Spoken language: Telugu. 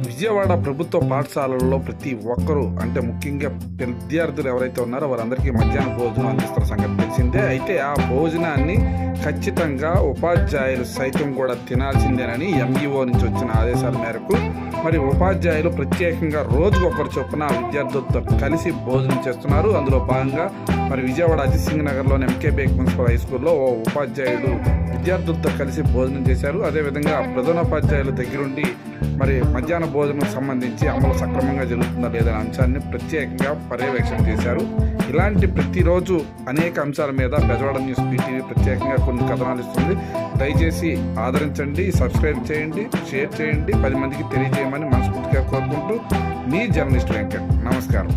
విజయవాడ ప్రభుత్వ పాఠశాలల్లో ప్రతి ఒక్కరూ అంటే ముఖ్యంగా విద్యార్థులు ఎవరైతే ఉన్నారో వారందరికీ మధ్యాహ్న భోజనం అందిస్తున్న సంగతి తెలిసిందే. అయితే ఆ భోజనాన్ని ఖచ్చితంగా ఉపాధ్యాయులు సైతం కూడా తినాల్సిందేనని ఎంఈఓ నుంచి వచ్చిన ఆదేశాల మేరకు మరి ఉపాధ్యాయులు ప్రత్యేకంగా రోజుకొకరు చొప్పున విద్యార్థులతో కలిసి భోజనం చేస్తున్నారు. అందులో భాగంగా మరి విజయవాడ అజిత్ సింగ్ నగర్లోని ఎంకే బేగ్ మున్సిపల్ హై స్కూల్లో ఓ ఉపాధ్యాయుడు విద్యార్థులతో కలిసి భోజనం చేశారు. అదేవిధంగా ప్రధానోపాధ్యాయుల దగ్గరుండి మరి మధ్యాహ్న భోజనం సంబంధించి అమలు సక్రమంగా జరుగుతుందా లేదనే అంశాన్ని ప్రత్యేకంగా పర్యవేక్షణ చేశారు. ఇలాంటి ప్రతిరోజు అనేక అంశాల మీద బెజవాడ న్యూస్ BTV ప్రత్యేకంగా కొన్ని కథనాలు ఇస్తుంది. దయచేసి ఆదరించండి, సబ్స్క్రైబ్ చేయండి, షేర్ చేయండి, 10 మందికి తెలియజేయమని మనస్ఫూర్తిగా కోరుకుంటూ మీ జర్నలిస్ట్ వెంకట్. నమస్కారం.